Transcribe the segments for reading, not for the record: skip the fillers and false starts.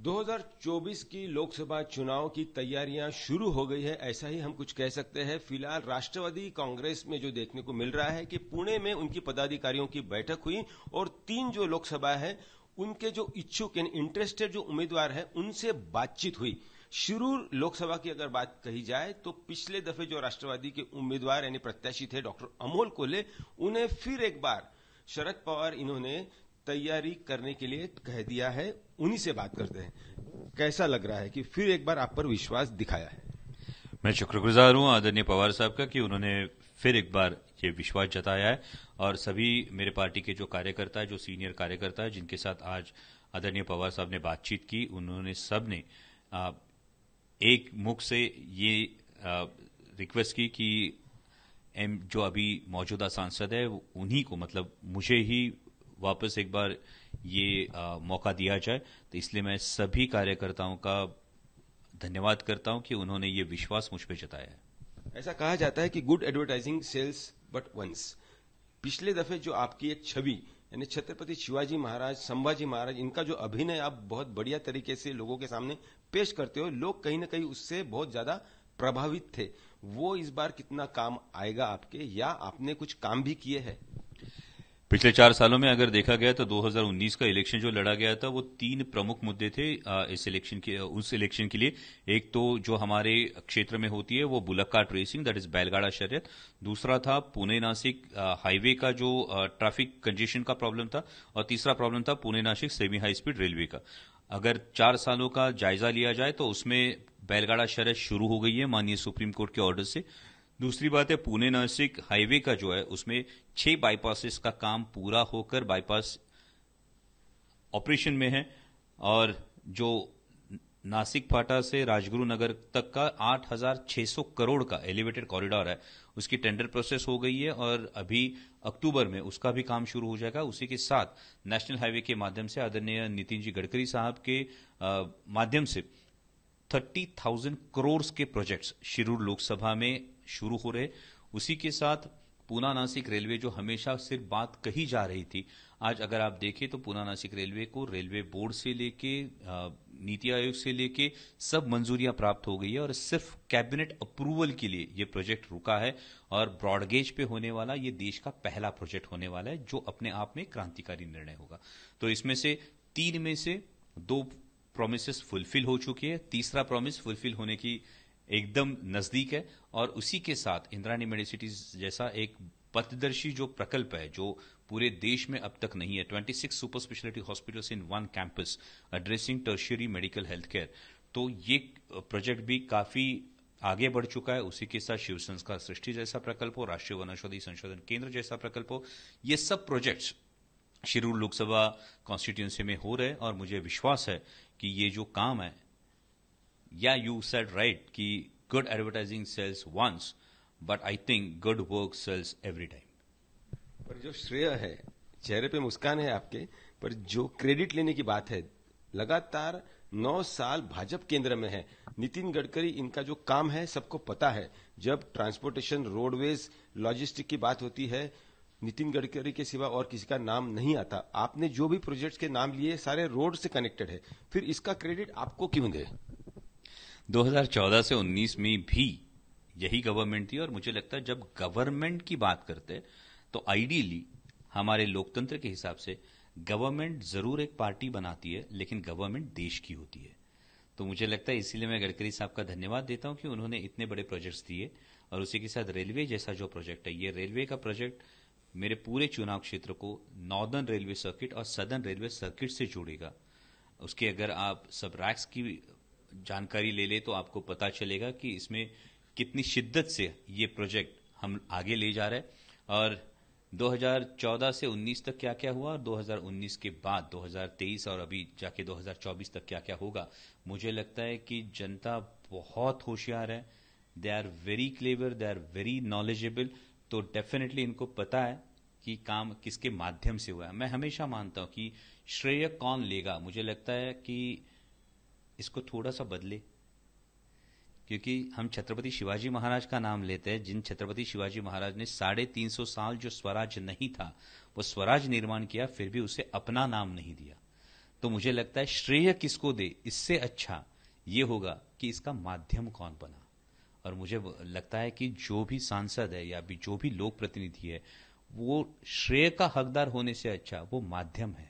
2024 की लोकसभा चुनाव की तैयारियां शुरू हो गई है, ऐसा ही हम कुछ कह सकते हैं। फिलहाल राष्ट्रवादी कांग्रेस में जो देखने को मिल रहा है कि पुणे में उनकी पदाधिकारियों की बैठक हुई और 3 जो लोकसभा है उनके जो इच्छुक यानी इंटरेस्टेड जो उम्मीदवार है उनसे बातचीत हुई। शिरूर लोकसभा की अगर बात कही जाए तो पिछले दफे जो राष्ट्रवादी के उम्मीदवार यानी प्रत्याशी थे डॉक्टर अमोल कोल्हे, उन्हें फिर एक बार शरद पवार इन्होंने तैयारी करने के लिए कह दिया है। उन्हीं से बात करते हैं। कैसा लग रहा है कि फिर एक बार आप पर विश्वास दिखाया है? मैं शुक्रगुजार हूं आदरणीय पवार साहब का कि उन्होंने फिर एक बार ये विश्वास जताया है और सभी मेरे पार्टी के जो कार्यकर्ता है, जो सीनियर कार्यकर्ता है, जिनके साथ आज आदरणीय पवार साहब ने बातचीत की, उन्होंने सब ने एक मुख से ये रिक्वेस्ट की कि जो अभी मौजूदा सांसद है उन्हीं को, मतलब मुझे ही वापस एक बार ये मौका दिया जाए। तो इसलिए मैं सभी कार्यकर्ताओं का धन्यवाद करता हूं कि उन्होंने ये विश्वास मुझ पर जताया है। ऐसा कहा जाता है कि good advertising sells but once. पिछले दफे जो आपकी एक छवि यानी छत्रपति शिवाजी महाराज, संभाजी महाराज, इनका जो अभिनय आप बहुत बढ़िया तरीके से लोगों के सामने पेश करते हो, लोग कहीं ना कहीं उससे बहुत ज्यादा प्रभावित थे। वो इस बार कितना काम आएगा आपके, या आपने कुछ काम भी किए हैं? पिछले 4 सालों में अगर देखा गया तो 2019 का इलेक्शन जो लड़ा गया था वो 3 प्रमुख मुद्दे थे उस इलेक्शन के लिए। एक तो जो हमारे क्षेत्र में होती है वो bullock cart racing, that is बैलगाड़ा शर्यत। दूसरा था पुणे नासिक हाईवे का जो ट्रैफिक कंजेशन का प्रॉब्लम था, और तीसरा प्रॉब्लम था Pune Nashik semi high speed railway का। अगर 4 सालों का जायजा लिया जाए तो उसमें बैलगाड़ा शर्यत शुरू हो गई है माननीय सुप्रीम कोर्ट के ऑर्डर से। दूसरी बात है पुणे नासिक हाईवे का जो है उसमें 6 बाईपासेस का काम पूरा होकर बाईपास ऑपरेशन में है, और जो नासिक फाटा से राजगुरु नगर तक का 8,600 करोड़ का एलिवेटेड कॉरिडोर है, उसकी टेंडर प्रोसेस हो गई है और अभी अक्टूबर में उसका भी काम शुरू हो जाएगा। उसी के साथ नेशनल हाईवे के माध्यम से आदरणीय नितिन जी गडकरी साहब के माध्यम से 30,000 करोड़ के प्रोजेक्ट्स शिरूर लोकसभा में शुरू हो रहे। उसी के साथ पूना नासिक रेलवे जो हमेशा सिर्फ बात कही जा रही थी, आज अगर आप देखें तो पूना नासिक रेलवे को रेलवे बोर्ड से लेके नीति आयोग से लेके सब मंजूरियां प्राप्त हो गई है और सिर्फ कैबिनेट अप्रूवल के लिए ये प्रोजेक्ट रुका है। और ब्रॉडगेज पे होने वाला ये देश का पहला प्रोजेक्ट होने वाला है जो अपने आप में क्रांतिकारी निर्णय होगा। तो इसमें से 3 में से 2 प्रॉमिसेस फुलफिल हो चुकी है, तीसरा प्रॉमिस फुलफिल होने की एकदम नजदीक है। और उसी के साथ इंदिरानी मेडिसिटीज जैसा एक पथदर्शी जो प्रकल्प है जो पूरे देश में अब तक नहीं है, 26 super speciality hospitals in 1 campus addressing tertiary medical health care, तो ये प्रोजेक्ट भी काफी आगे बढ़ चुका है। उसी के साथ शिव संस्कार सृष्टि जैसा प्रकल्प हो, राष्ट्रीय वनौषधि संशोधन केंद्र जैसा प्रकल्प हो, ये सब प्रोजेक्ट्स शिरूर लोकसभा कॉन्स्टिट्यूंसी में हो रहे हैं। और मुझे विश्वास है कि ये जो काम है, या यू सेड राइट कि good advertising sells once, but I think good work sells every time. पर जो श्रेय है, चेहरे पे मुस्कान है आपके, पर जो क्रेडिट लेने की बात है, लगातार 9 साल भाजपा केंद्र में है नितिन गडकरी, इनका जो काम है सबको पता है। जब ट्रांसपोर्टेशन, रोडवेज, लॉजिस्टिक की बात होती है, नितिन गडकरी के सिवा और किसी का नाम नहीं आता। आपने जो भी प्रोजेक्ट्स के नाम लिए सारे रोड से कनेक्टेड है, फिर इसका क्रेडिट आपको क्यों दे? 2014 से 19 में भी यही गवर्नमेंट थी, और मुझे लगता है जब गवर्नमेंट की बात करते तो आइडियली हमारे लोकतंत्र के हिसाब से गवर्नमेंट जरूर एक पार्टी बनाती है, लेकिन गवर्नमेंट देश की होती है। तो मुझे लगता है इसीलिए मैं गडकरी साहब का धन्यवाद देता हूं कि उन्होंने इतने बड़े प्रोजेक्ट्स दिए। और उसी के साथ रेलवे जैसा जो प्रोजेक्ट है, ये रेलवे का प्रोजेक्ट मेरे पूरे चुनाव क्षेत्र को नॉर्दर्न रेलवे सर्किट और सदर्न रेलवे सर्किट से जोड़ेगा। उसके अगर आप सब रैक्स की जानकारी ले ले तो आपको पता चलेगा कि इसमें कितनी शिद्दत से ये प्रोजेक्ट हम आगे ले जा रहे हैं। और 2014 से 19 तक क्या क्या हुआ और 2019 के बाद 2023 और अभी जाके 2024 तक क्या क्या होगा, मुझे लगता है कि जनता बहुत होशियार है। They are very clever, they are very knowledgeable. तो डेफिनेटली इनको पता है कि काम किसके माध्यम से हुआ है। मैं हमेशा मानता हूं कि श्रेय कौन लेगा, मुझे लगता है कि इसको थोड़ा सा बदले, क्योंकि हम छत्रपति शिवाजी महाराज का नाम लेते हैं, जिन छत्रपति शिवाजी महाराज ने 350 साल जो स्वराज नहीं था वो स्वराज निर्माण किया, फिर भी उसे अपना नाम नहीं दिया। तो मुझे लगता है श्रेय किसको दे, इससे अच्छा ये होगा कि इसका माध्यम कौन बना। और मुझे लगता है कि जो भी सांसद है या भी जो भी लोक प्रतिनिधि है, वो श्रेय का हकदार होने से अच्छा वो माध्यम है।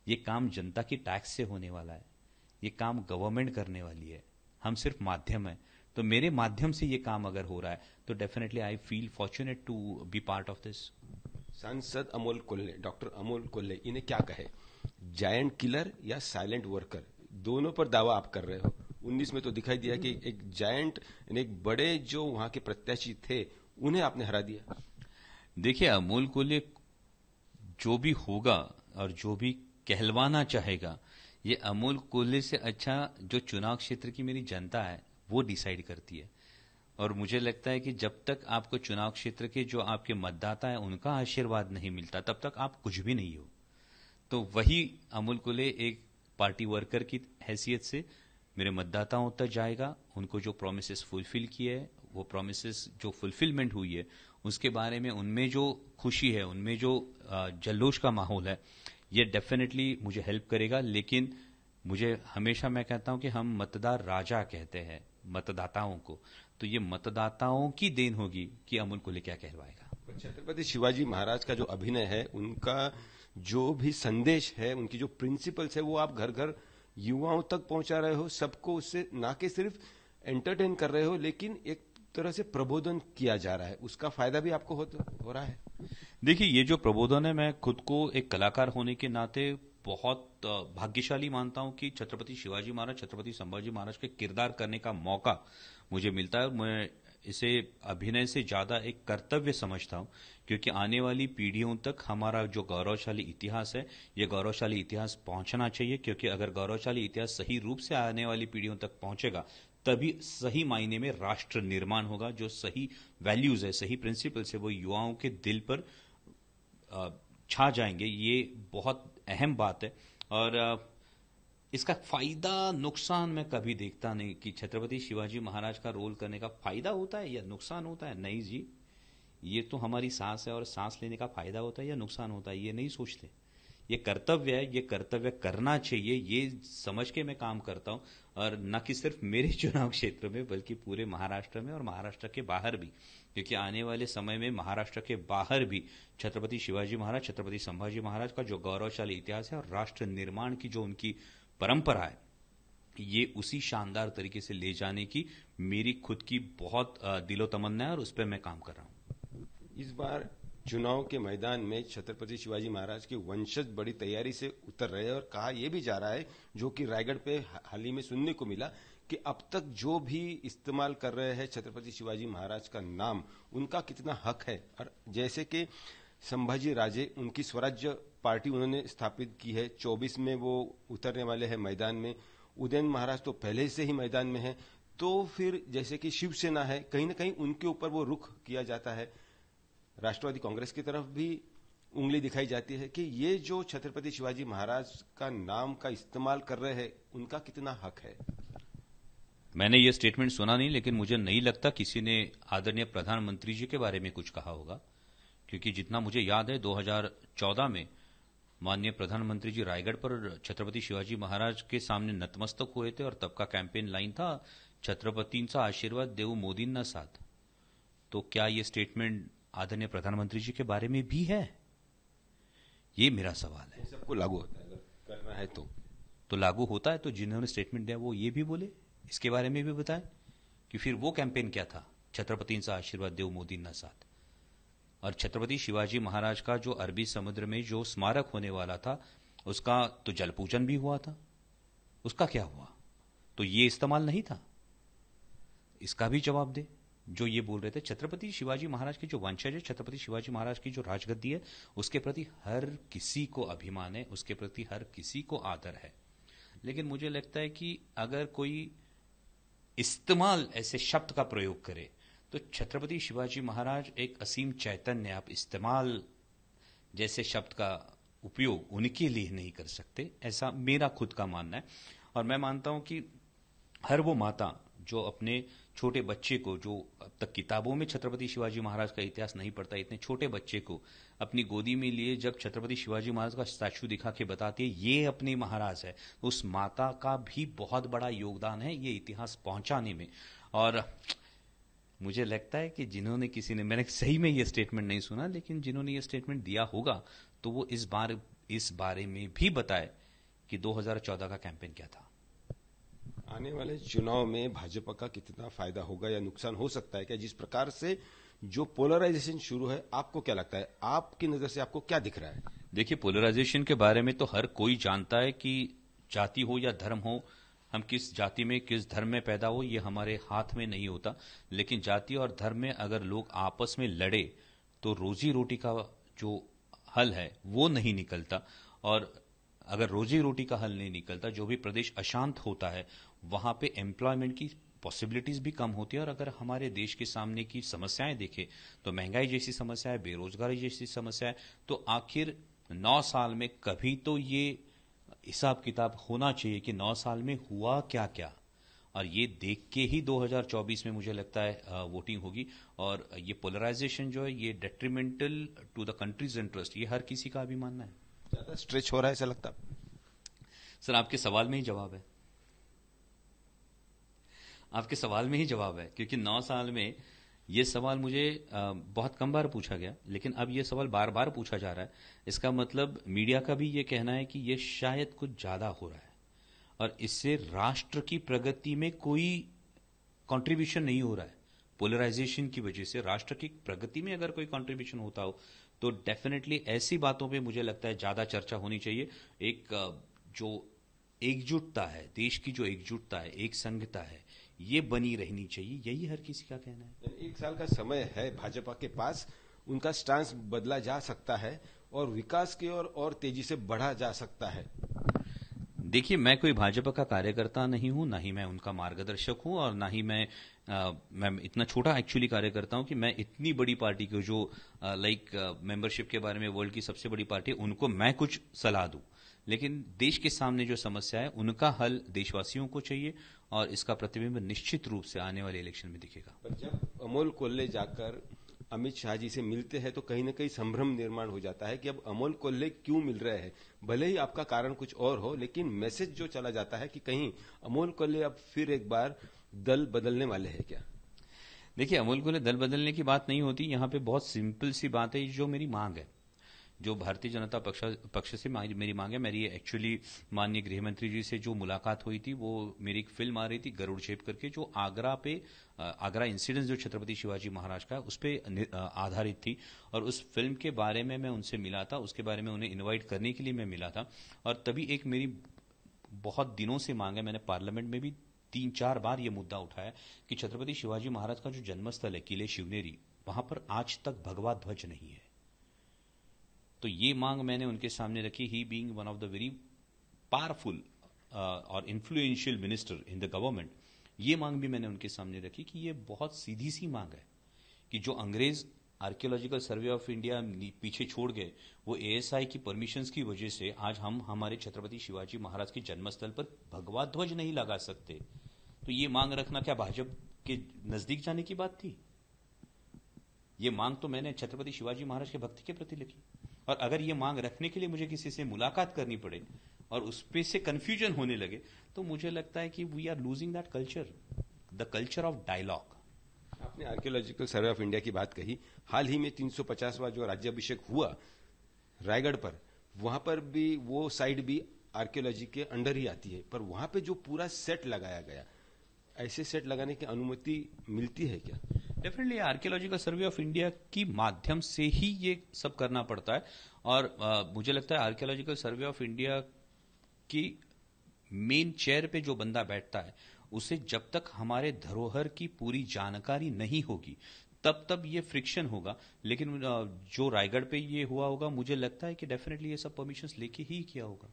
ये काम जनता की टैक्स से होने वाला है, ये काम गवर्नमेंट करने वाली है, हम सिर्फ माध्यम है। तो मेरे माध्यम से ये काम अगर हो रहा है तो definitely I feel fortunate to be part of this. सांसद अमोल कोल्हे, डॉक्टर अमोल कोल्हे, इन्हें क्या कहे, जायंट किलर या साइलेंट वर्कर, दोनों पर दावा आप कर रहे हो। 19 में तो दिखाई दिया कि एक जायंट, एक बड़े जो वहां के प्रत्याशी थे उन्हें आपने हरा दिया। देखिए, अमोल कोल्हे जो भी होगा और जो भी कहलवाना चाहेगा, ये अमोल कोल्हे से अच्छा जो चुनाव क्षेत्र की मेरी जनता है वो डिसाइड करती है। और मुझे लगता है कि जब तक आपको चुनाव क्षेत्र के जो आपके मतदाता है उनका आशीर्वाद नहीं मिलता, तब तक आप कुछ भी नहीं हो। तो वही अमोल कोल्हे एक पार्टी वर्कर की हैसियत से मेरे मतदाताओं तक जाएगा, उनको जो प्रोमिसेस फुलफिल किए हैं, वो प्रोमिसेस जो फुलफिलमेंट हुई है उसके बारे में उनमें जो खुशी है, उनमें जो जल्लोश का माहौल है, ये डेफिनेटली मुझे हेल्प करेगा। लेकिन मुझे हमेशा, मैं कहता हूं कि हम मतदार राजा कहते हैं मतदाताओं को, तो ये मतदाताओं की देन होगी कि अमोल कोल्हे क्या कहलवाएगा। छत्रपति शिवाजी महाराज का जो अभिनय है, उनका जो भी संदेश है, उनकी जो प्रिंसिपल्स है, वो आप घर घर युवाओं तक पहुंचा रहे हो, सबको उससे ना कि सिर्फ एंटरटेन कर रहे हो, लेकिन एक तरह से प्रबोधन किया जा रहा है, उसका फायदा भी आपको हो रहा है। देखिए, ये जो प्रबोधन है, मैं खुद को एक कलाकार होने के नाते बहुत भाग्यशाली मानता हूं कि छत्रपति शिवाजी महाराज, छत्रपति संभाजी महाराज के किरदार करने का मौका मुझे मिलता है। मैं इसे अभिनय से ज्यादा एक कर्तव्य समझता हूं, क्योंकि आने वाली पीढ़ियों तक हमारा जो गौरवशाली इतिहास है, ये गौरवशाली इतिहास पहुंचना चाहिए। क्योंकि अगर गौरवशाली इतिहास सही रूप से आने वाली पीढ़ियों तक पहुंचेगा, तभी सही मायने में राष्ट्र निर्माण होगा। जो सही वैल्यूज है, सही प्रिंसिपल्स है, वो युवाओं के दिल पर छा जाएंगे। ये बहुत अहम बात है। और इसका फायदा नुकसान मैं कभी देखता नहीं कि छत्रपति शिवाजी महाराज का रोल करने का फायदा होता है या नुकसान होता है। नहीं जी, ये तो हमारी सांस है, और सांस लेने का फायदा होता है या नुकसान होता है, ये नहीं सोचते। ये कर्तव्य है, ये कर्तव्य करना चाहिए, ये समझ के मैं काम करता हूं। और न कि सिर्फ मेरे चुनाव क्षेत्र में, बल्कि पूरे महाराष्ट्र में और महाराष्ट्र के बाहर भी, क्योंकि आने वाले समय में महाराष्ट्र के बाहर भी छत्रपति शिवाजी महाराज, छत्रपति संभाजी महाराज का जो गौरवशाली इतिहास है और राष्ट्र निर्माण की जो उनकी परंपरा है, ये उसी शानदार तरीके से ले जाने की मेरी खुद की बहुत दिलो तमन्ना है, और उस पर मैं काम कर रहा हूं। इस बार चुनाव के मैदान में छत्रपति शिवाजी महाराज के वंशज बड़ी तैयारी से उतर रहे हैं, और कहा यह भी जा रहा है, जो कि रायगढ़ पे हाल ही में सुनने को मिला, कि अब तक जो भी इस्तेमाल कर रहे हैं छत्रपति शिवाजी महाराज का नाम, उनका कितना हक है। और जैसे कि संभाजी राजे, उनकी स्वराज्य पार्टी उन्होंने स्थापित की है, 24 में वो उतरने वाले हैं मैदान में। उदयन महाराज तो पहले से ही मैदान में है, तो फिर जैसे कि शिवसेना है, कहीं ना कहीं उनके ऊपर वो रुख किया जाता है। राष्ट्रवादी कांग्रेस की तरफ भी उंगली दिखाई जाती है कि ये जो छत्रपति शिवाजी महाराज का नाम का इस्तेमाल कर रहे हैं, उनका कितना हक है। मैंने ये स्टेटमेंट सुना नहीं, लेकिन मुझे नहीं लगता किसी ने आदरणीय प्रधानमंत्री जी के बारे में कुछ कहा होगा, क्योंकि जितना मुझे याद है 2014 में माननीय प्रधानमंत्री जी रायगढ़ पर छत्रपति शिवाजी महाराज के सामने नतमस्तक हुए थे, और तब का कैंपेन लाइन था, छत्रपतींचा आशीर्वाद देऊ मोदींना साथ। तो क्या ये स्टेटमेंट आदरणीय प्रधानमंत्री जी के बारे में भी है? ये मेरा सवाल है। सबको लागू होता है, अगर करना है तो लागू होता है। तो जिन्होंने स्टेटमेंट दिया वो ये भी बोले, इसके बारे में भी बताएं कि फिर वो कैंपेन क्या था, छत्रपतींचा आशीर्वाद देऊ मोदींना साथ। और छत्रपति शिवाजी महाराज का जो अरबी समुद्र में जो स्मारक होने वाला था, उसका तो जल पूजन भी हुआ था, उसका क्या हुआ? तो ये इस्तेमाल नहीं था? इसका भी जवाब दे। जो ये बोल रहे थे, छत्रपति शिवाजी महाराज के जो वंशज है, छत्रपति शिवाजी महाराज की जो राजगद्दी है, उसके प्रति हर किसी को अभिमान है, उसके प्रति हर किसी को आदर है। लेकिन मुझे लगता है कि अगर कोई इस्तेमाल ऐसे शब्द का प्रयोग करे, तो छत्रपति शिवाजी महाराज एक असीम चैतन्य, आप इस्तेमाल जैसे शब्द का उपयोग उनके लिए नहीं कर सकते, ऐसा मेरा खुद का मानना है। और मैं मानता हूं कि हर वो माता जो अपने छोटे बच्चे को, जो अब तक किताबों में छत्रपति शिवाजी महाराज का इतिहास नहीं पढ़ता, इतने छोटे बच्चे को अपनी गोदी में लिए जब छत्रपति शिवाजी महाराज का स्टैचू दिखा के बताती है ये अपने महाराज है, उस माता का भी बहुत बड़ा योगदान है ये इतिहास पहुंचाने में। और मुझे लगता है कि जिन्होंने, किसी ने, मैंने सही में ये स्टेटमेंट नहीं सुना, लेकिन जिन्होंने ये स्टेटमेंट दिया होगा तो वो इस बारे में भी बताए कि 2014 का कैंपेन क्या था। आने वाले चुनाव में भाजपा का कितना फायदा होगा या नुकसान हो सकता है क्या? जिस प्रकार से जो पोलराइजेशन शुरू है, आपको क्या लगता है, आपकी नजर से आपको क्या दिख रहा है? देखिए, पोलराइजेशन के बारे में तो हर कोई जानता है कि जाति हो या धर्म हो, हम किस जाति में किस धर्म में पैदा हो ये हमारे हाथ में नहीं होता, लेकिन जाति और धर्म में अगर लोग आपस में लड़े तो रोजी रोटी का जो हल है वो नहीं निकलता। और अगर रोजी रोटी का हल नहीं निकलता, जो भी प्रदेश अशांत होता है वहां पे एम्प्लॉयमेंट की पॉसिबिलिटीज भी कम होती है। और अगर हमारे देश के सामने की समस्याएं देखें तो महंगाई जैसी समस्या है, बेरोजगारी जैसी समस्या है, तो आखिर 9 साल में कभी तो ये हिसाब किताब होना चाहिए कि 9 साल में हुआ क्या क्या। और ये देख के ही 2024 में मुझे लगता है वोटिंग होगी। और ये पोलराइजेशन जो है ये detrimental to the country's interest, ये हर किसी का भी मानना है। ज्यादा स्ट्रेच हो रहा है ऐसा लगता है? सर, आपके सवाल में ही जवाब है, आपके सवाल में ही जवाब है, क्योंकि 9 साल में ये सवाल मुझे बहुत कम बार पूछा गया, लेकिन अब ये सवाल बार बार पूछा जा रहा है। इसका मतलब मीडिया का भी ये कहना है कि ये शायद कुछ ज्यादा हो रहा है और इससे राष्ट्र की प्रगति में कोई कंट्रीब्यूशन नहीं हो रहा है। पोलराइजेशन की वजह से राष्ट्र की प्रगति में अगर कोई कंट्रीब्यूशन होता हो तो डेफिनेटली ऐसी बातों पे मुझे लगता है ज्यादा चर्चा होनी चाहिए। एक जो एकजुटता है, देश की जो एकजुटता है, एक संघता है, ये बनी रहनी चाहिए, यही हर किसी का कहना है। 1 साल का समय है भाजपा के पास, उनका स्टांस बदला जा सकता है और विकास की ओर और तेजी से बढ़ा जा सकता है। देखिए, मैं कोई भाजपा का कार्यकर्ता नहीं हूं, ना ही मैं उनका मार्गदर्शक हूं और ना ही मैं इतना छोटा एक्चुअली कार्यकर्ता हूं कि मैं इतनी बड़ी पार्टी को, जो मेंबरशिप के बारे में वर्ल्ड की सबसे बड़ी पार्टी है, उनको मैं कुछ सलाह दूं। लेकिन देश के सामने जो समस्या है उनका हल देशवासियों को चाहिए और इसका प्रतिबिंब निश्चित रूप से आने वाले इलेक्शन में दिखेगा। पर जब अमोल कोल्ले जाकर अमित शाह जी से मिलते हैं तो कहीं ना कहीं संभ्रम निर्माण हो जाता है कि अब अमोल कोल्ले क्यों मिल रहे हैं। भले ही आपका कारण कुछ और हो, लेकिन मैसेज जो चला जाता है कि कहीं अमोल कोल्ले अब फिर एक बार दल बदलने वाले हैं क्या? देखिए, अमोल कोल्ले दल बदलने की बात नहीं होती, यहाँ पे बहुत सिंपल सी बात है, जो मेरी मांग है, जो भारतीय जनता पक्ष से मेरी मांग है। मेरी एक्चुअली माननीय गृह मंत्री जी से जो मुलाकात हुई थी, वो मेरी एक फिल्म आ रही थी गरुड़ छेप करके, जो आगरा इंसिडेंट जो छत्रपति शिवाजी महाराज का, उस पर आधारित थी। और उस फिल्म के बारे में मैं उनसे मिला था, उसके बारे में उन्हें इन्वाइट करने के लिए मैं मिला था। और तभी एक मेरी बहुत दिनों से मांग है, मैंने पार्लियामेंट में भी 3-4 बार ये मुद्दा उठाया कि छत्रपति शिवाजी महाराज का जो जन्मस्थल है किले शिवनेरी, वहां पर आज तक भगवा ध्वज नहीं है। तो ये मांग मैंने उनके सामने रखी, he being one of the very powerful और influential minister in the government. ये मांग भी मैंने उनके सामने रखी कि ये बहुत सीधी सी मांग है कि जो अंग्रेज आर्कियोलॉजिकल सर्वे ऑफ इंडिया पीछे छोड़ गए, वो एएसआई की परमिशंस की वजह से आज हम हमारे छत्रपति शिवाजी महाराज के जन्मस्थल पर भगवा ध्वज नहीं लगा सकते। तो ये मांग रखना क्या भाजपा के नजदीक जाने की बात थी? ये मांग तो मैंने छत्रपति शिवाजी महाराज के भक्ति के प्रति लिखी। और अगर ये मांग रखने के लिए मुझे किसी से मुलाकात करनी पड़े और उस पे से कंफ्यूजन होने लगे, तो मुझे लगता है कि we are losing that culture, the culture of dialogue. आपने आर्कियोलॉजिकल सर्वे ऑफ इंडिया की बात कही। हाल ही में 350वां जो राज्याभिषेक हुआ रायगढ़ पर, वहां पर भी वो साइड भी आर्कियोलॉजी के अंडर ही आती है, पर वहां पे जो पूरा सेट लगाया गया, ऐसे सेट लगाने की अनुमति मिलती है क्या? Definitely archaeological survey of India की माध्यम से ही ये सब करना पड़ता है। और मुझे लगता है आर्कियोलॉजिकल सर्वे ऑफ इंडिया की मेन चेयर पे जो बंदा बैठता है, उसे जब तक हमारे धरोहर की पूरी जानकारी नहीं होगी तब ये फ्रिक्शन होगा। लेकिन जो रायगढ़ पे ये हुआ होगा, मुझे लगता है कि डेफिनेटली ये सब परमिशंस लेके ही किया होगा।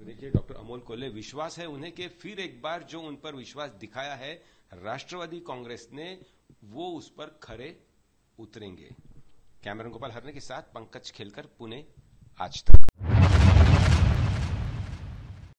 देखिए, डॉक्टर अमोल कोल्ले, विश्वास है उन्हें कि फिर एक बार जो उन पर विश्वास दिखाया है राष्ट्रवादी कांग्रेस ने, वो उस पर खरे उतरेंगे। कैमरन गोपाल हरने के साथ पंकज खेलकर, पुणे, आज तक।